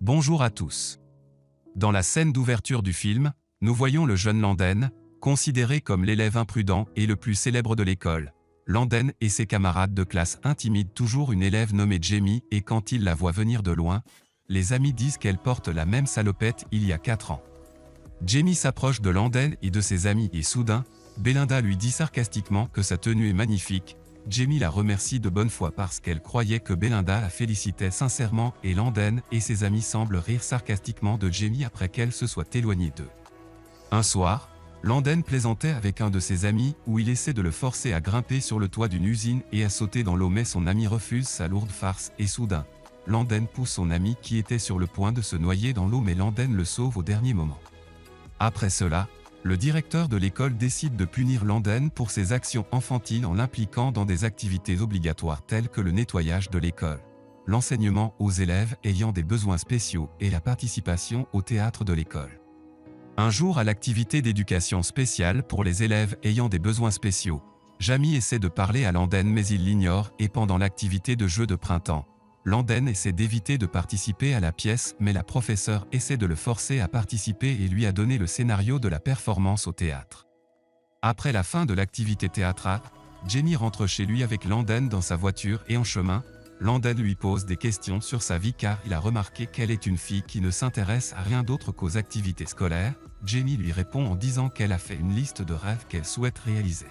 Bonjour à tous. Dans la scène d'ouverture du film, nous voyons le jeune Landen, considéré comme l'élève imprudent et le plus célèbre de l'école. Landen et ses camarades de classe intimident toujours une élève nommée Jamie et quand ils la voient venir de loin, les amis disent qu'elle porte la même salopette il y a 4 ans. Jamie s'approche de Landen et de ses amis et soudain, Belinda lui dit sarcastiquement que sa tenue est magnifique. Jamie la remercie de bonne foi parce qu'elle croyait que Belinda la félicitait sincèrement et Landen et ses amis semblent rire sarcastiquement de Jamie après qu'elle se soit éloignée d'eux. Un soir, Landen plaisantait avec un de ses amis où il essaie de le forcer à grimper sur le toit d'une usine et à sauter dans l'eau mais son ami refuse sa lourde farce et soudain, Landen pousse son ami qui était sur le point de se noyer dans l'eau mais Landen le sauve au dernier moment. Après cela, le directeur de l'école décide de punir Landen pour ses actions enfantines en l'impliquant dans des activités obligatoires telles que le nettoyage de l'école, l'enseignement aux élèves ayant des besoins spéciaux et la participation au théâtre de l'école. Un jour à l'activité d'éducation spéciale pour les élèves ayant des besoins spéciaux, Jamie essaie de parler à Landen mais il l'ignore et pendant l'activité de jeu de printemps, Landen essaie d'éviter de participer à la pièce mais la professeure essaie de le forcer à participer et lui a donné le scénario de la performance au théâtre. Après la fin de l'activité théâtrale, Jamie rentre chez lui avec Landen dans sa voiture et en chemin, Landen lui pose des questions sur sa vie car il a remarqué qu'elle est une fille qui ne s'intéresse à rien d'autre qu'aux activités scolaires. Jamie lui répond en disant qu'elle a fait une liste de rêves qu'elle souhaite réaliser.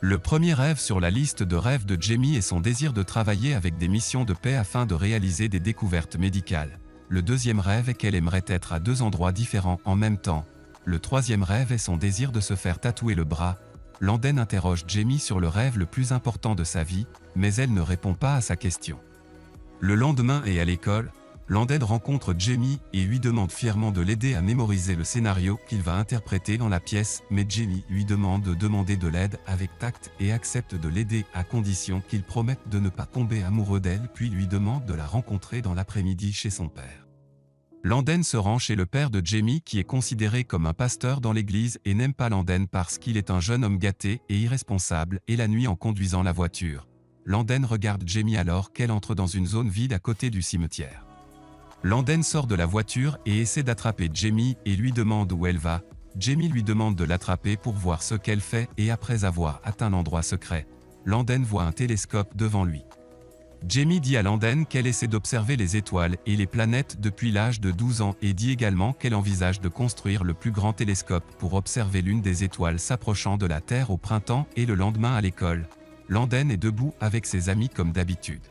Le premier rêve sur la liste de rêves de Jamie est son désir de travailler avec des missions de paix afin de réaliser des découvertes médicales. Le deuxième rêve est qu'elle aimerait être à 2 endroits différents en même temps. Le troisième rêve est son désir de se faire tatouer le bras. Landen interroge Jamie sur le rêve le plus important de sa vie, mais elle ne répond pas à sa question. Le lendemain et à l'école, Landen rencontre Jamie et lui demande fièrement de l'aider à mémoriser le scénario qu'il va interpréter dans la pièce, mais Jamie lui demande de demander de l'aide avec tact et accepte de l'aider à condition qu'il promette de ne pas tomber amoureux d'elle puis lui demande de la rencontrer dans l'après-midi chez son père. Landen se rend chez le père de Jamie qui est considéré comme un pasteur dans l'église et n'aime pas Landen parce qu'il est un jeune homme gâté et irresponsable et la nuit en conduisant la voiture. Landen regarde Jamie alors qu'elle entre dans une zone vide à côté du cimetière. Landen sort de la voiture et essaie d'attraper Jamie et lui demande où elle va. Jamie lui demande de l'attraper pour voir ce qu'elle fait et après avoir atteint l'endroit secret, Landen voit un télescope devant lui. Jamie dit à Landen qu'elle essaie d'observer les étoiles et les planètes depuis l'âge de 12 ans et dit également qu'elle envisage de construire le plus grand télescope pour observer l'une des étoiles s'approchant de la Terre au printemps et le lendemain à l'école. Landen est debout avec ses amis comme d'habitude.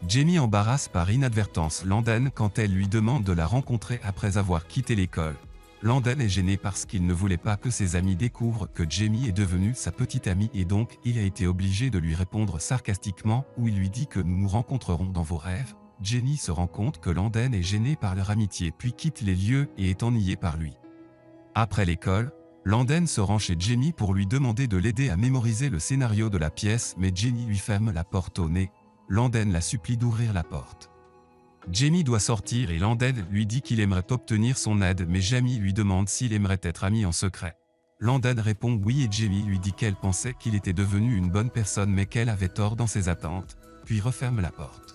Jamie embarrasse par inadvertance Landen quand elle lui demande de la rencontrer après avoir quitté l'école. Landen est gêné parce qu'il ne voulait pas que ses amis découvrent que Jamie est devenue sa petite amie et donc il a été obligé de lui répondre sarcastiquement où il lui dit que nous nous rencontrerons dans vos rêves. Jamie se rend compte que Landen est gêné par leur amitié puis quitte les lieux et est ennuyé par lui. Après l'école, Landen se rend chez Jamie pour lui demander de l'aider à mémoriser le scénario de la pièce mais Jamie lui ferme la porte au nez. Landen la supplie d'ouvrir la porte. Jamie doit sortir et Landen lui dit qu'il aimerait obtenir son aide mais Jamie lui demande s'il aimerait être ami en secret. Landen répond oui et Jamie lui dit qu'elle pensait qu'il était devenu une bonne personne mais qu'elle avait tort dans ses attentes, puis referme la porte.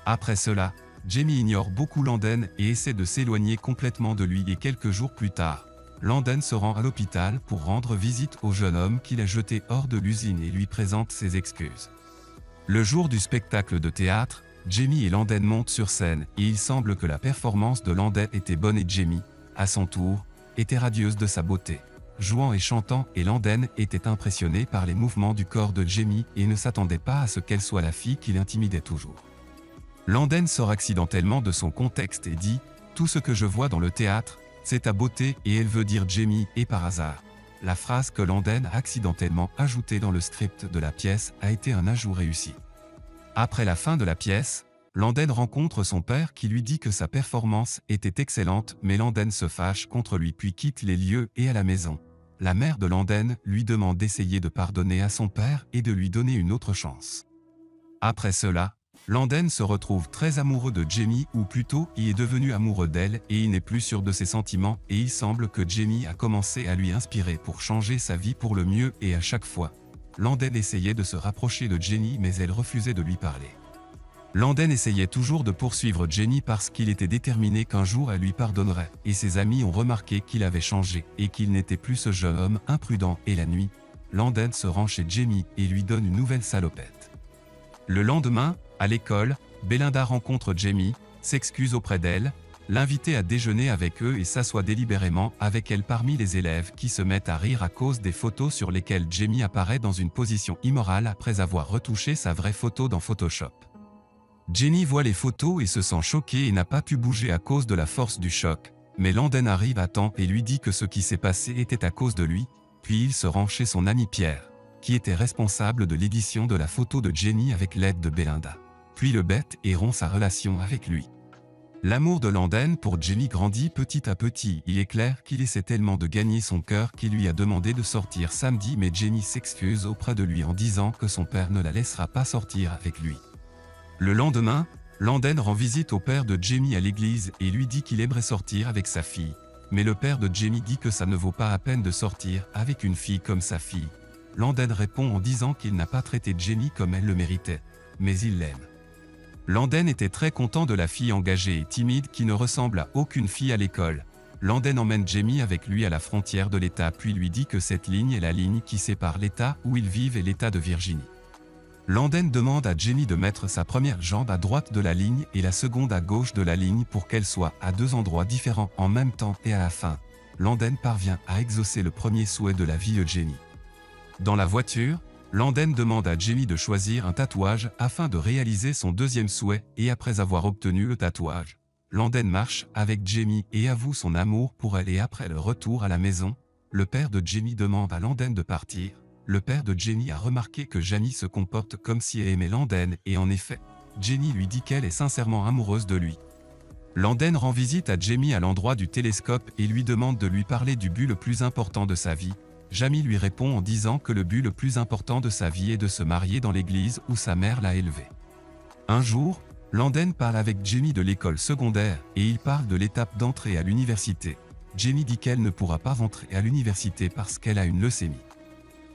Après cela, Jamie ignore beaucoup Landen et essaie de s'éloigner complètement de lui et quelques jours plus tard, Landen se rend à l'hôpital pour rendre visite au jeune homme qu'il a jeté hors de l'usine et lui présente ses excuses. Le jour du spectacle de théâtre, Jamie et Landen montent sur scène et il semble que la performance de Landen était bonne et Jamie, à son tour, était radieuse de sa beauté. Jouant et chantant et Landen était impressionné par les mouvements du corps de Jamie et ne s'attendait pas à ce qu'elle soit la fille qui l'intimidait toujours. Landen sort accidentellement de son contexte et dit « Tout ce que je vois dans le théâtre, c'est ta beauté » et elle veut dire Jamie et par hasard. La phrase que Landen a accidentellement ajoutée dans le script de la pièce a été un ajout réussi. Après la fin de la pièce, Landen rencontre son père qui lui dit que sa performance était excellente mais Landen se fâche contre lui puis quitte les lieux et à la maison. La mère de Landen lui demande d'essayer de pardonner à son père et de lui donner une autre chance. Après cela, Landen se retrouve très amoureux de Jamie ou plutôt il est devenu amoureux d'elle et il n'est plus sûr de ses sentiments et il semble que Jamie a commencé à lui inspirer pour changer sa vie pour le mieux et à chaque fois, Landen essayait de se rapprocher de Jamie mais elle refusait de lui parler. Landen essayait toujours de poursuivre Jenny parce qu'il était déterminé qu'un jour elle lui pardonnerait, et ses amis ont remarqué qu'il avait changé et qu'il n'était plus ce jeune homme imprudent. Et la nuit, Landen se rend chez Jamie et lui donne une nouvelle salopette. Le lendemain, à l'école, Belinda rencontre Jamie, s'excuse auprès d'elle, l'invite à déjeuner avec eux et s'assoit délibérément avec elle parmi les élèves qui se mettent à rire à cause des photos sur lesquelles Jamie apparaît dans une position immorale après avoir retouché sa vraie photo dans Photoshop. Jenny voit les photos et se sent choquée et n'a pas pu bouger à cause de la force du choc, mais Landen arrive à temps et lui dit que ce qui s'est passé était à cause de lui, puis il se rend chez son ami Pierre, qui était responsable de l'édition de la photo de Jenny avec l'aide de Belinda. Puis le bête et rompt sa relation avec lui. L'amour de Landen pour Jenny grandit petit à petit. Il est clair qu'il essaie tellement de gagner son cœur qu'il lui a demandé de sortir samedi, mais Jenny s'excuse auprès de lui en disant que son père ne la laissera pas sortir avec lui. Le lendemain, Landen rend visite au père de Jamie à l'église et lui dit qu'il aimerait sortir avec sa fille. Mais le père de Jamie dit que ça ne vaut pas la peine de sortir avec une fille comme sa fille. Landen répond en disant qu'il n'a pas traité Jamie comme elle le méritait, mais il l'aime. Landen était très content de la fille engagée et timide qui ne ressemble à aucune fille à l'école. Landen emmène Jamie avec lui à la frontière de l'État puis lui dit que cette ligne est la ligne qui sépare l'État où ils vivent et l'État de Virginie. Landen demande à Jenny de mettre sa première jambe à droite de la ligne et la seconde à gauche de la ligne pour qu'elle soit à deux endroits différents en même temps et à la fin, Landen parvient à exaucer le premier souhait de la vie de Jenny. Dans la voiture, Landen demande à Jenny de choisir un tatouage afin de réaliser son deuxième souhait et après avoir obtenu le tatouage, Landen marche avec Jenny et avoue son amour pour elle et après le retour à la maison, le père de Jenny demande à Landen de partir. Le père de Jenny a remarqué que Jenny se comporte comme si elle aimait Landen et en effet, Jenny lui dit qu'elle est sincèrement amoureuse de lui. Landen rend visite à Jamie à l'endroit du télescope et lui demande de lui parler du but le plus important de sa vie. Jamie lui répond en disant que le but le plus important de sa vie est de se marier dans l'église où sa mère l'a élevé. Un jour, Landen parle avec Jenny de l'école secondaire et il parle de l'étape d'entrée à l'université. Jenny dit qu'elle ne pourra pas rentrer à l'université parce qu'elle a une leucémie.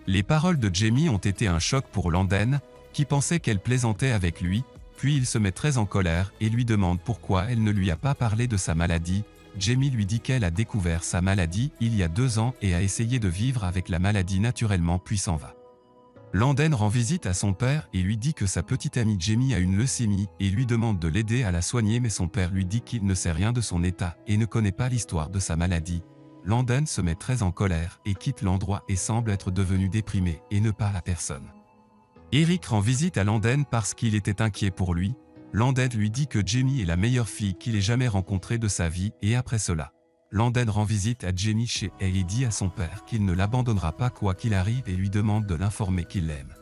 Les paroles de Jamie ont été un choc pour Landen, qui pensait qu'elle plaisantait avec lui, puis il se met très en colère et lui demande pourquoi elle ne lui a pas parlé de sa maladie. Jamie lui dit qu'elle a découvert sa maladie il y a 2 ans et a essayé de vivre avec la maladie naturellement puis s'en va. Landen rend visite à son père et lui dit que sa petite amie Jamie a une leucémie et lui demande de l'aider à la soigner mais son père lui dit qu'il ne sait rien de son état et ne connaît pas l'histoire de sa maladie. Landen se met très en colère et quitte l'endroit et semble être devenu déprimé et ne parle à personne. Eric rend visite à Landen parce qu'il était inquiet pour lui. Landen lui dit que Jenny est la meilleure fille qu'il ait jamais rencontrée de sa vie et après cela, Landen rend visite à Jenny chez elle et dit à son père qu'il ne l'abandonnera pas quoi qu'il arrive et lui demande de l'informer qu'il l'aime.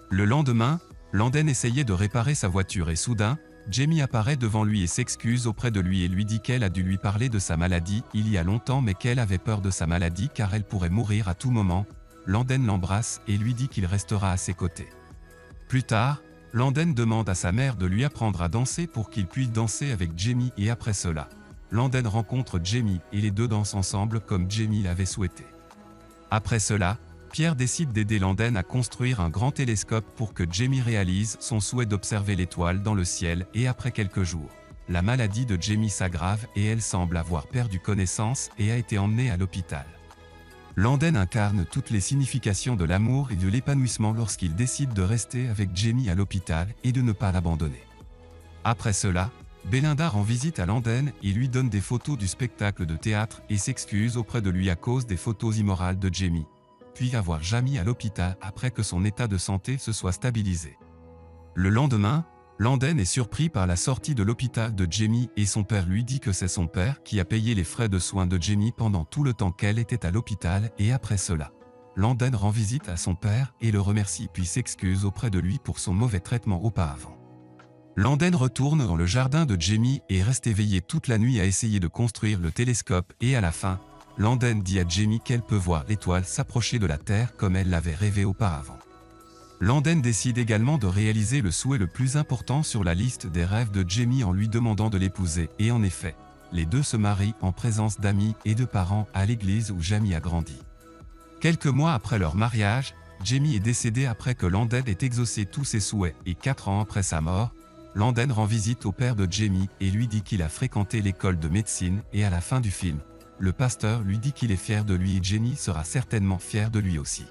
Le lendemain, Landen essayait de réparer sa voiture et soudain, Jamie apparaît devant lui et s'excuse auprès de lui et lui dit qu'elle a dû lui parler de sa maladie il y a longtemps mais qu'elle avait peur de sa maladie car elle pourrait mourir à tout moment. Landen l'embrasse et lui dit qu'il restera à ses côtés. Plus tard, Landen demande à sa mère de lui apprendre à danser pour qu'il puisse danser avec Jamie et après cela, Landen rencontre Jamie et les deux dansent ensemble comme Jamie l'avait souhaité. Après cela, Pierre décide d'aider Landen à construire un grand télescope pour que Jamie réalise son souhait d'observer l'étoile dans le ciel et après quelques jours, la maladie de Jamie s'aggrave et elle semble avoir perdu connaissance et a été emmenée à l'hôpital. Landen incarne toutes les significations de l'amour et de l'épanouissement lorsqu'il décide de rester avec Jamie à l'hôpital et de ne pas l'abandonner. Après cela, Belinda rend visite à Landen et lui donne des photos du spectacle de théâtre et s'excuse auprès de lui à cause des photos immorales de Jamie. Puis avoir Jamie à l'hôpital après que son état de santé se soit stabilisé. Le lendemain, Landen est surpris par la sortie de l'hôpital de Jamie et son père lui dit que c'est son père qui a payé les frais de soins de Jamie pendant tout le temps qu'elle était à l'hôpital et après cela, Landen rend visite à son père et le remercie puis s'excuse auprès de lui pour son mauvais traitement auparavant. Landen retourne dans le jardin de Jamie et reste éveillé toute la nuit à essayer de construire le télescope et à la fin, Landen dit à Jamie qu'elle peut voir l'étoile s'approcher de la Terre comme elle l'avait rêvé auparavant. Landen décide également de réaliser le souhait le plus important sur la liste des rêves de Jamie en lui demandant de l'épouser et en effet, les deux se marient en présence d'amis et de parents à l'église où Jamie a grandi. Quelques mois après leur mariage, Jamie est décédé après que Landen ait exaucé tous ses souhaits et 4 ans après sa mort, Landen rend visite au père de Jamie et lui dit qu'il a fréquenté l'école de médecine et à la fin du film, le pasteur lui dit qu'il est fier de lui et Jamie sera certainement fier de lui aussi.